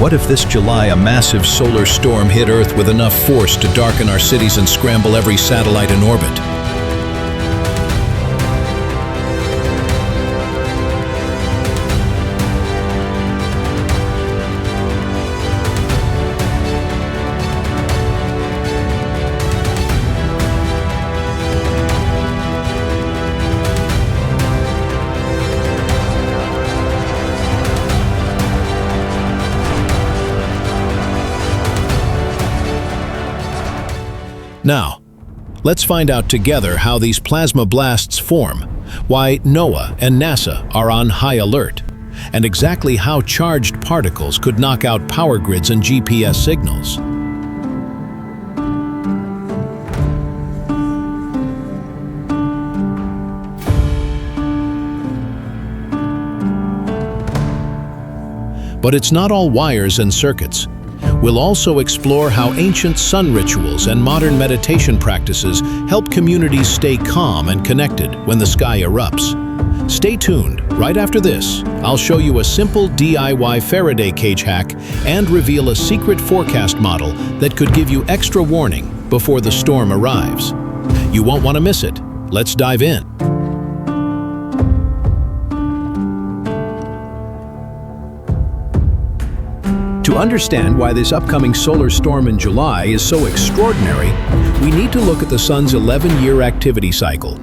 What if this July a massive solar storm hit Earth with enough force to darken our cities and scramble every satellite in orbit? Now, let's find out together how these plasma blasts form, why NOAA and NASA are on high alert, and exactly how charged particles could knock out power grids and GPS signals. But it's not all wires and circuits. We'll also explore how ancient sun rituals and modern meditation practices help communities stay calm and connected when the sky erupts. Stay tuned. Right after this, I'll show you a simple DIY Faraday cage hack and reveal a secret forecast model that could give you extra warning before the storm arrives. You won't want to miss it. Let's dive in. To understand why this upcoming solar storm in July is so extraordinary, we need to look at the sun's 11-year activity cycle.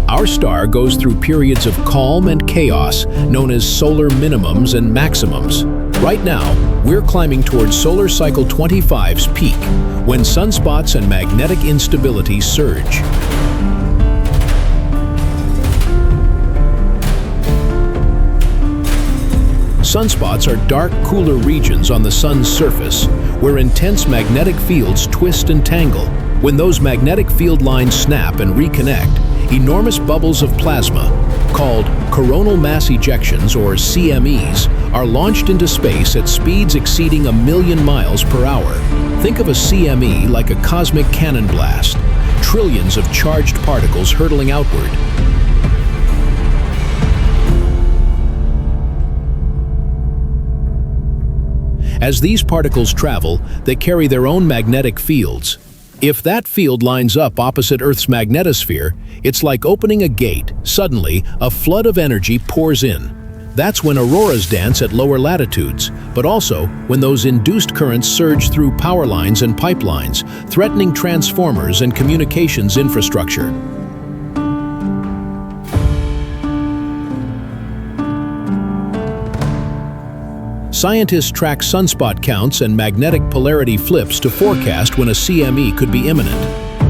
Our star goes through periods of calm and chaos, known as solar minimums and maximums. Right now, we're climbing towards solar cycle 25's peak, when sunspots and magnetic instability surge. Sunspots are dark, cooler regions on the sun's surface where intense magnetic fields twist and tangle. When those magnetic field lines snap and reconnect, enormous bubbles of plasma, called coronal mass ejections or CMEs, are launched into space at speeds exceeding 1,000,000 miles per hour. Think of a CME like a cosmic cannon blast, trillions of charged particles hurtling outward. As these particles travel, they carry their own magnetic fields. If that field lines up opposite Earth's magnetosphere, it's like opening a gate. Suddenly, a flood of energy pours in. That's when auroras dance at lower latitudes, but also when those induced currents surge through power lines and pipelines, threatening transformers and communications infrastructure. Scientists track sunspot counts and magnetic polarity flips to forecast when a CME could be imminent.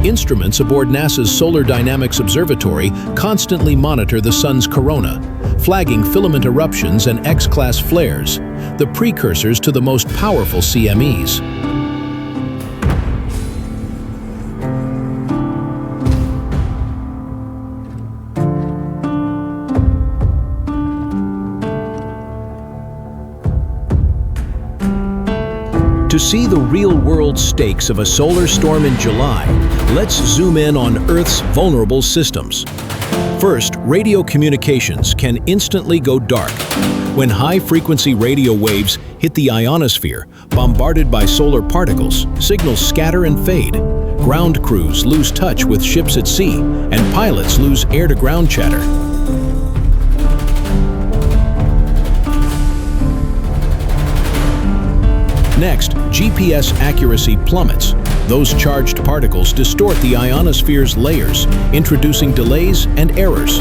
Instruments aboard NASA's Solar Dynamics Observatory constantly monitor the sun's corona, flagging filament eruptions and X-class flares, the precursors to the most powerful CMEs. To see the real-world stakes of a solar storm in July, let's zoom in on Earth's vulnerable systems. First, radio communications can instantly go dark. When high-frequency radio waves hit the ionosphere, bombarded by solar particles, signals scatter and fade. Ground crews lose touch with ships at sea, and pilots lose air-to-ground chatter. Next, GPS accuracy plummets. Those charged particles distort the ionosphere's layers, introducing delays and errors.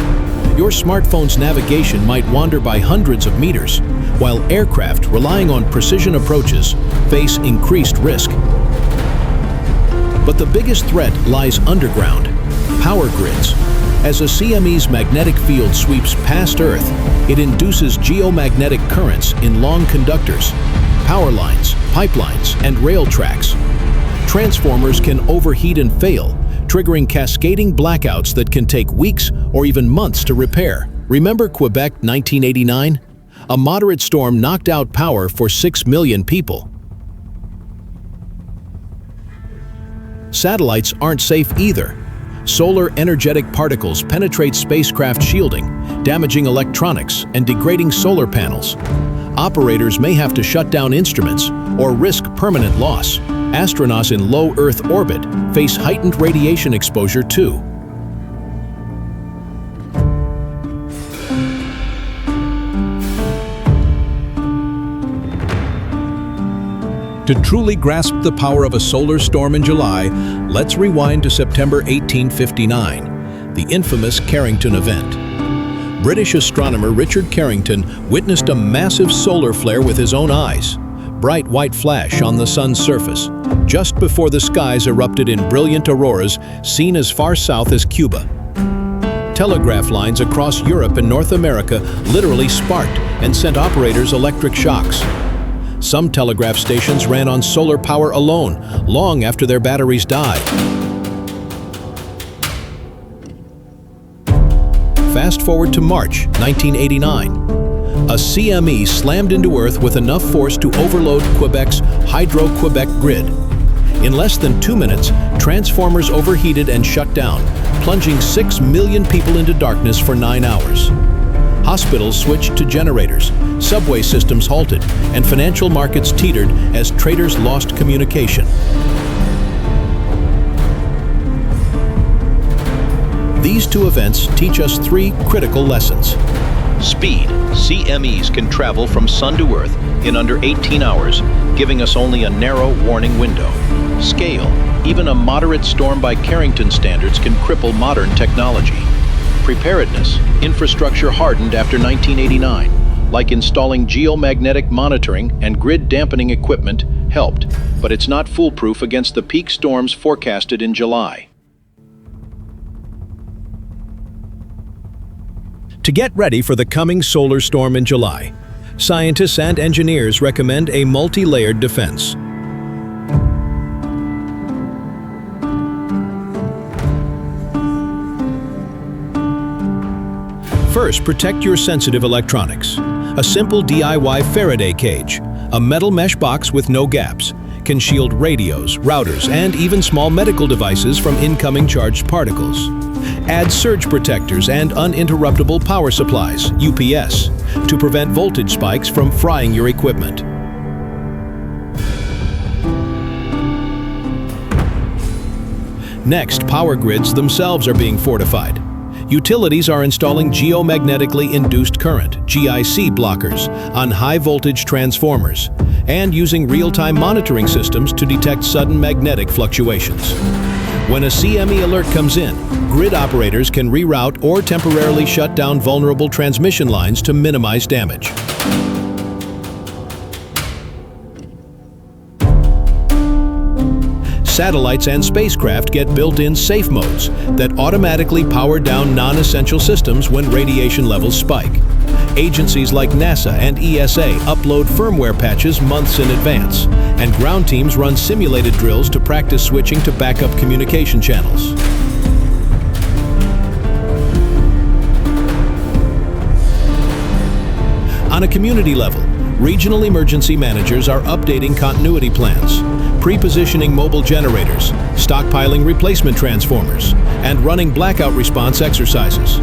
Your smartphone's navigation might wander by hundreds of meters, while aircraft relying on precision approaches face increased risk. But the biggest threat lies underground, power grids. As a CME's magnetic field sweeps past Earth, it induces geomagnetic currents in long conductors, power lines, pipelines, and rail tracks. Transformers can overheat and fail, triggering cascading blackouts that can take weeks or even months to repair. Remember Quebec 1989? A moderate storm knocked out power for 6 million people. Satellites aren't safe either. Solar energetic particles penetrate spacecraft shielding, damaging electronics and degrading solar panels. Operators may have to shut down instruments or risk permanent loss. Astronauts in low Earth orbit face heightened radiation exposure too. To truly grasp the power of a solar storm in July, let's rewind to September 1859, the infamous Carrington event. British astronomer Richard Carrington witnessed a massive solar flare with his own eyes, bright white flash on the sun's surface, just before the skies erupted in brilliant auroras seen as far south as Cuba. Telegraph lines across Europe and North America literally sparked and sent operators electric shocks. Some telegraph stations ran on solar power alone, long after their batteries died. Fast forward to March 1989. A CME slammed into Earth with enough force to overload Quebec's Hydro-Quebec grid. In less than 2 minutes, transformers overheated and shut down, plunging 6 million people into darkness for 9 hours. Hospitals switched to generators, subway systems halted, and financial markets teetered as traders lost communication. These two events teach us 3 critical lessons. Speed. CMEs can travel from Sun to Earth in under 18 hours, giving us only a narrow warning window. Scale. Even a moderate storm by Carrington standards can cripple modern technology. Preparedness. Infrastructure hardened after 1989, like installing geomagnetic monitoring and grid dampening equipment, helped, but it's not foolproof against the peak storms forecasted in July. To get ready for the coming solar storm in July, scientists and engineers recommend a multi-layered defense. First, protect your sensitive electronics. A simple DIY Faraday cage, a metal mesh box with no gaps, can shield radios, routers, and even small medical devices from incoming charged particles. Add surge protectors and uninterruptible power supplies, UPS, to prevent voltage spikes from frying your equipment. Next, power grids themselves are being fortified. Utilities are installing geomagnetically induced current, GIC blockers, on high-voltage transformers, and using real-time monitoring systems to detect sudden magnetic fluctuations. When a CME alert comes in, grid operators can reroute or temporarily shut down vulnerable transmission lines to minimize damage. Satellites and spacecraft get built-in safe modes that automatically power down non-essential systems when radiation levels spike. Agencies like NASA and ESA upload firmware patches months in advance, and ground teams run simulated drills to practice switching to backup communication channels. On a community level, regional emergency managers are updating continuity plans, pre-positioning mobile generators, stockpiling replacement transformers, and running blackout response exercises.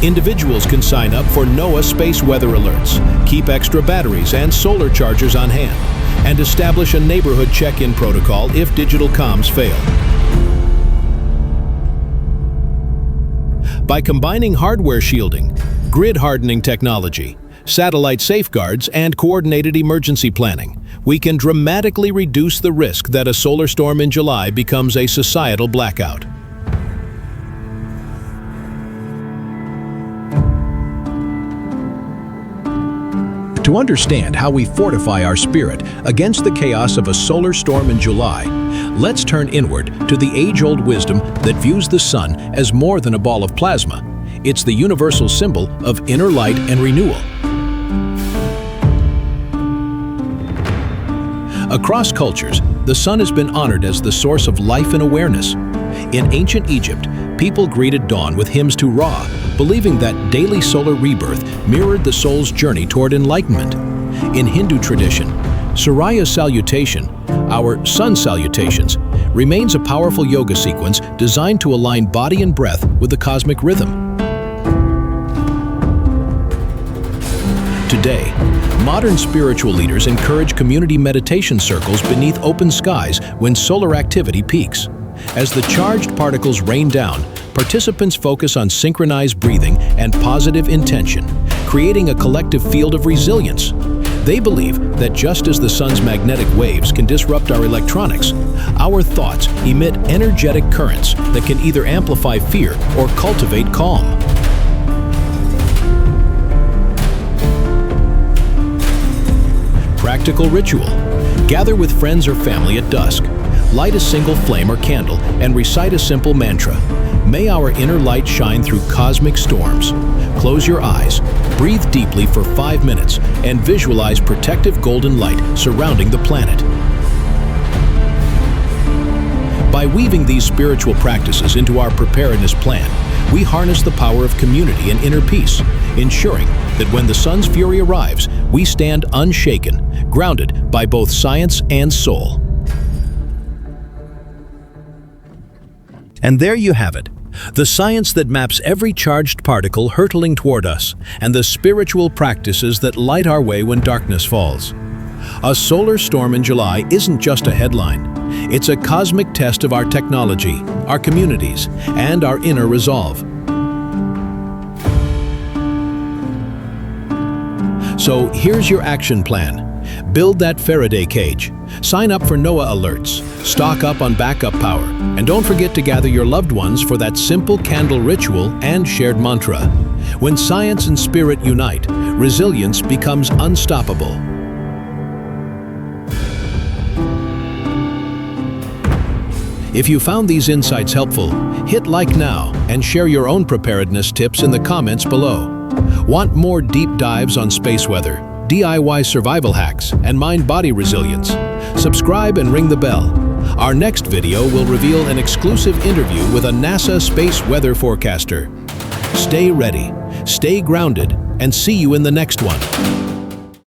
Individuals can sign up for NOAA space weather alerts, keep extra batteries and solar chargers on hand, and establish a neighborhood check-in protocol if digital comms fail. By combining hardware shielding, grid hardening technology, satellite safeguards, and coordinated emergency planning, we can dramatically reduce the risk that a solar storm in July becomes a societal blackout. To understand how we fortify our spirit against the chaos of a solar storm in July, let's turn inward to the age-old wisdom that views the sun as more than a ball of plasma. It's the universal symbol of inner light and renewal. Across cultures, the sun has been honored as the source of life and awareness. In ancient Egypt, people greeted dawn with hymns to Ra, believing that daily solar rebirth mirrored the soul's journey toward enlightenment. In Hindu tradition, Surya salutation, our sun salutations, remains a powerful yoga sequence designed to align body and breath with the cosmic rhythm. Today, modern spiritual leaders encourage community meditation circles beneath open skies when solar activity peaks. As the charged particles rain down, participants focus on synchronized breathing and positive intention, creating a collective field of resilience. They believe that just as the sun's magnetic waves can disrupt our electronics, our thoughts emit energetic currents that can either amplify fear or cultivate calm. Practical ritual. Gather with friends or family at dusk. Light a single flame or candle and recite a simple mantra. May our inner light shine through cosmic storms. Close your eyes, breathe deeply for 5 minutes, and visualize protective golden light surrounding the planet. By weaving these spiritual practices into our preparedness plan, we harness the power of community and inner peace, ensuring that when the sun's fury arrives, we stand unshaken, grounded by both science and soul. And there you have it, the science that maps every charged particle hurtling toward us, and the spiritual practices that light our way when darkness falls. A solar storm in July isn't just a headline. It's a cosmic test of our technology, our communities, and our inner resolve. So here's your action plan. Build that Faraday cage. Sign up for NOAA alerts. Stock up on backup power. And don't forget to gather your loved ones for that simple candle ritual and shared mantra. When science and spirit unite, resilience becomes unstoppable. If you found these insights helpful, hit like now and share your own preparedness tips in the comments below. Want more deep dives on space weather, DIY survival hacks, and mind-body resilience? Subscribe and ring the bell. Our next video will reveal an exclusive interview with a NASA space weather forecaster. Stay ready, stay grounded, and see you in the next one.